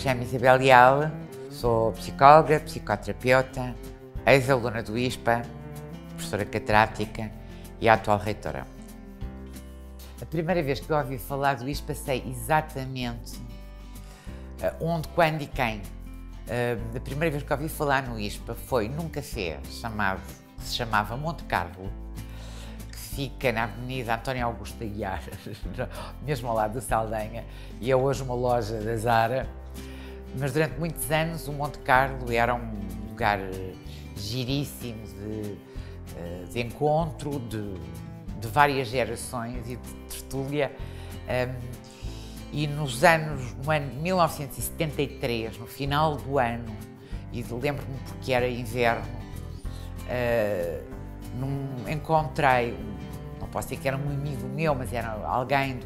chamo Isabel Leal, sou psicóloga, psicoterapeuta, ex-aluna do ISPA, professora catedrática e atual reitora. A primeira vez que eu ouvi falar do ISPA sei exatamente onde, quando e quem. A primeira vez que eu ouvi falar no ISPA foi num café que se chamava Monte Carlo, que fica na Avenida António Augusto Aguiar, mesmo ao lado da Saldanha, e é hoje uma loja da Zara. Mas durante muitos anos o Monte Carlo era um lugar giríssimo de encontro de várias gerações e de tertúlia. E no ano de 1973, no final do ano, e lembro-me porque era inverno, encontrei, não posso dizer que era um amigo meu, mas era alguém,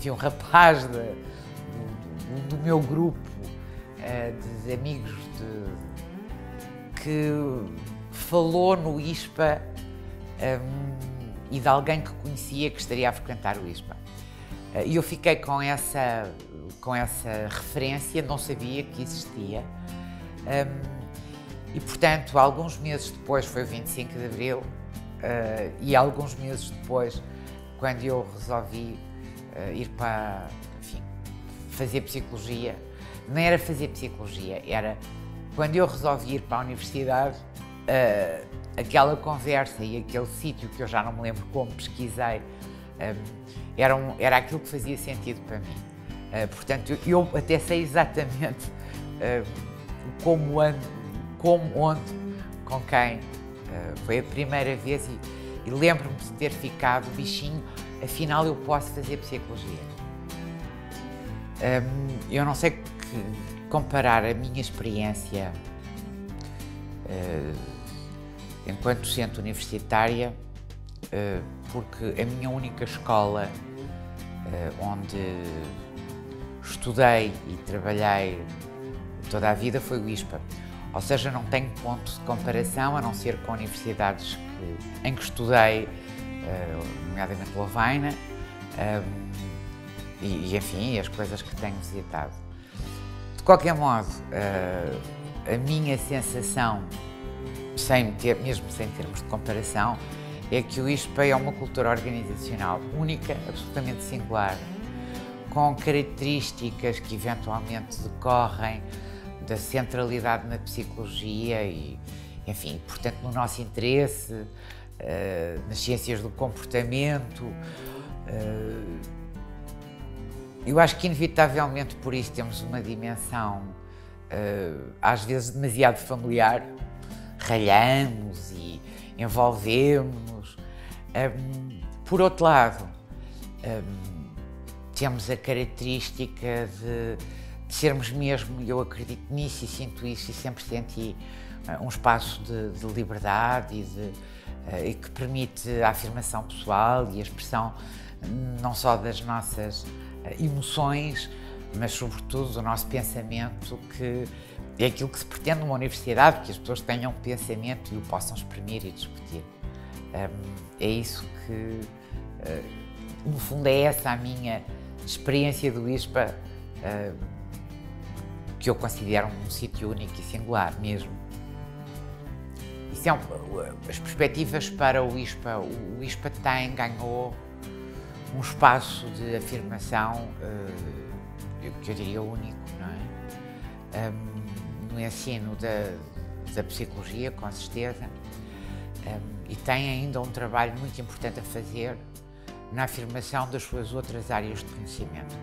um rapaz do meu grupo de amigos que falou no ISPA e de alguém que conhecia que estaria a frequentar o ISPA. E eu fiquei com essa referência, não sabia que existia. E, portanto, alguns meses depois, foi o 25 de Abril, e alguns meses depois, quando eu resolvi ir para, enfim, fazer psicologia, não era fazer psicologia, era quando eu resolvi ir para a universidade, aquela conversa e aquele sítio que eu já não me lembro como pesquisei, era aquilo que fazia sentido para mim. Portanto, eu até sei exatamente como, onde, com quem. Foi a primeira vez e lembro-me de ter ficado o bichinho, afinal eu posso fazer psicologia. Eu não sei comparar a minha experiência enquanto docente universitária, porque a minha única escola onde estudei e trabalhei toda a vida foi o ISPA. Ou seja, não tenho ponto de comparação, a não ser com universidades em que estudei, nomeadamente Lovaina, e enfim, as coisas que tenho visitado. De qualquer modo, a minha sensação, mesmo sem termos de comparação, é que o ISPA é uma cultura organizacional única, absolutamente singular, com características que eventualmente decorrem da centralidade na psicologia e, enfim, portanto, no nosso interesse, nas ciências do comportamento. Eu acho que, inevitavelmente, por isso temos uma dimensão, às vezes, demasiado familiar. Ralhamos e envolvemos-nos. Por outro lado, temos a característica de sermos mesmo, e eu acredito nisso e sinto isso e sempre senti, um espaço de liberdade e que permite a afirmação pessoal e a expressão não só das nossas emoções, mas sobretudo do nosso pensamento, que é aquilo que se pretende numa universidade, que as pessoas tenham pensamento e o possam exprimir e discutir. É isso que, no fundo, é essa a minha experiência do ISPA, que eu considero um sítio único e singular mesmo. Isso as perspectivas para o ISPA. O ISPA ganhou um espaço de afirmação, que eu diria único, não é? No ensino da psicologia, com certeza, e tem ainda um trabalho muito importante a fazer na afirmação das suas outras áreas de conhecimento.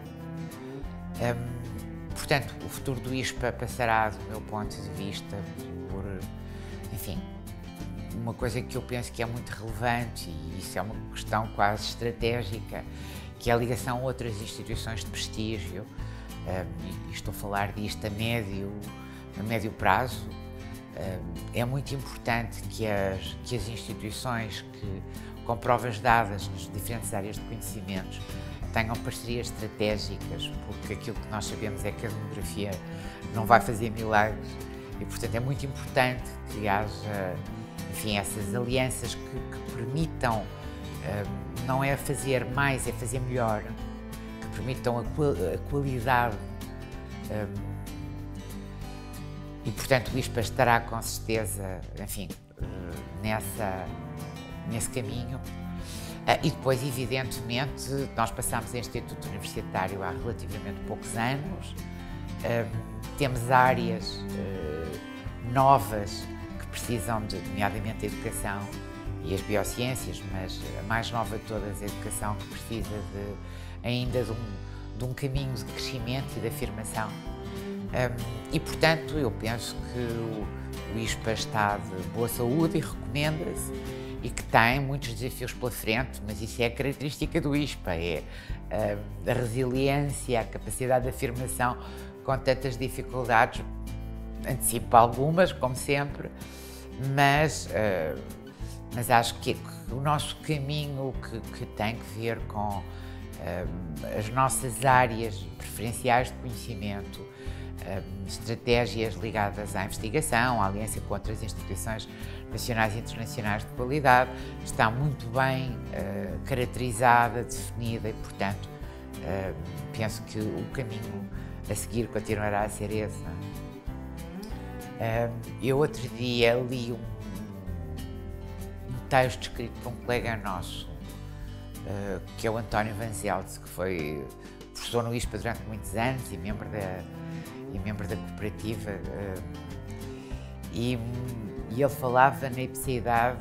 Portanto, o futuro do ISPA passará, do meu ponto de vista, por, enfim, uma coisa que eu penso que é muito relevante, e isso é uma questão quase estratégica, que é a ligação a outras instituições de prestígio, e estou a falar disto a médio prazo. É muito importante que as instituições com provas dadas nas diferentes áreas de conhecimentos tenham parcerias estratégicas, porque aquilo que nós sabemos é que a demografia não vai fazer milagres e, portanto, é muito importante que haja, enfim, essas alianças que permitam, não é fazer mais, é fazer melhor, que permitam a qualidade e portanto o ISPA estará com certeza, enfim, nesse caminho. E depois, evidentemente, nós passámos a Instituto Universitário há relativamente poucos anos, temos áreas novas que precisam nomeadamente, a educação e as biociências, mas a mais nova de todas, a educação, que precisa ainda de um caminho de crescimento e de afirmação. E, portanto, eu penso que o ISPA está de boa saúde e recomenda-se, e que tem muitos desafios pela frente, mas isso é a característica do ISPA, é a resiliência, a capacidade de afirmação com tantas dificuldades. Antecipo algumas, como sempre, mas acho que o nosso caminho que tem que ver com as nossas áreas preferenciais de conhecimento, estratégias ligadas à investigação, à aliança com outras instituições nacionais e internacionais de qualidade, está muito bem caracterizada, definida e, portanto, penso que o caminho a seguir continuará a ser esse. Eu outro dia li um texto escrito por um colega nosso, que é o António Vanzeldes, que foi professor no ISPA durante muitos anos e membro da cooperativa, e ele falava na ipseidade,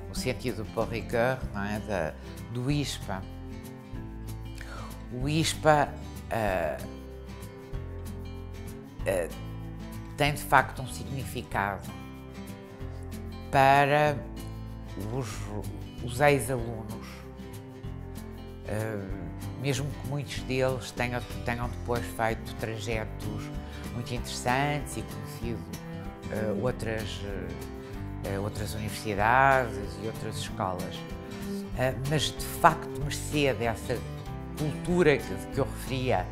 no sentido do Paul Ricoeur, não é? Do ISPA. O ISPA tem de facto um significado para os ex-alunos, mesmo que muitos deles tenham depois feito trajetos muito interessantes e conhecido outras universidades e outras escolas, mas de facto mercê dessa cultura que eu referia,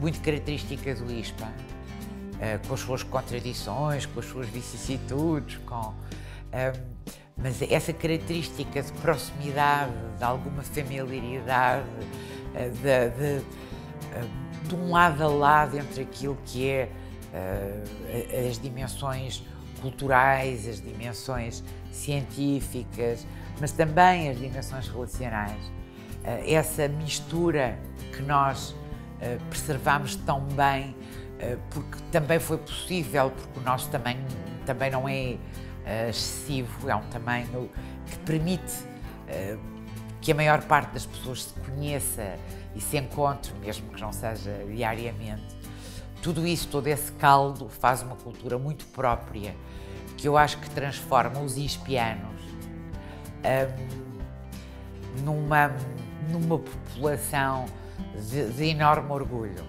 muito característica do ISPA, com as suas contradições, com as suas vicissitudes, mas essa característica de proximidade, de alguma familiaridade, de um lado a lado entre aquilo que é as dimensões culturais, as dimensões científicas, mas também as dimensões relacionais. Essa mistura que nós preservamos tão bem, porque também foi possível, porque o nosso tamanho também não é excessivo, é um tamanho que permite que a maior parte das pessoas se conheça e se encontre, mesmo que não seja diariamente. Tudo isso, todo esse caldo, faz uma cultura muito própria, que eu acho que transforma os ispianos numa população de enorme orgulho.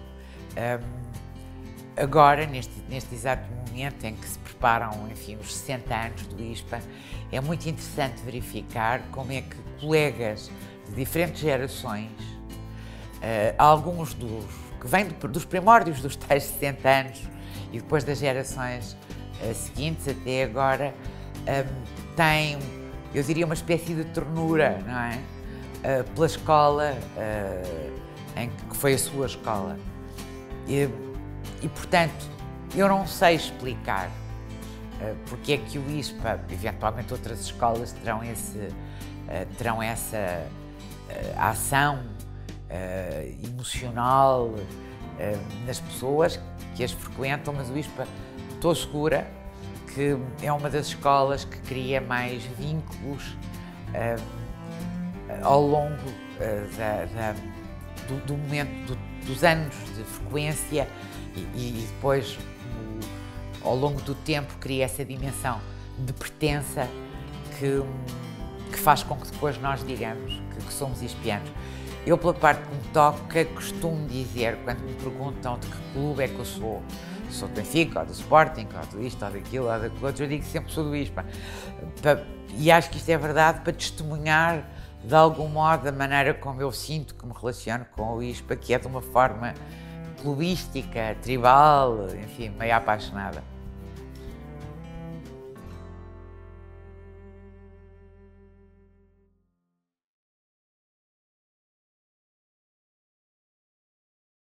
Agora, neste exato momento em que se preparam, enfim, os 60 anos do ISPA, é muito interessante verificar como é que colegas de diferentes gerações, alguns que vêm dos primórdios dos tais 60 anos e depois das gerações seguintes até agora, têm, eu diria, uma espécie de ternura, não é? Pela escola que foi a sua escola. E, portanto, eu não sei explicar porque é que o ISPA, eventualmente outras escolas terão essa ação emocional nas pessoas que as frequentam, mas o ISPA, estou segura que é uma das escolas que cria mais vínculos ao longo do momento dos anos de frequência e depois, ao longo do tempo, cria essa dimensão de pertença que faz com que depois nós digamos que somos ispianos. Eu, pela parte que me toca, costumo dizer, quando me perguntam de que clube é que eu sou do Benfica, ou do Sporting, ou do isto, ou daquilo, ou daquilo outro, eu digo que sempre sou do ISPA. E acho que isto é verdade para testemunhar, de algum modo, a maneira como eu sinto que me relaciono com o ISPA, que é de uma forma clubística, tribal, enfim, meio apaixonada.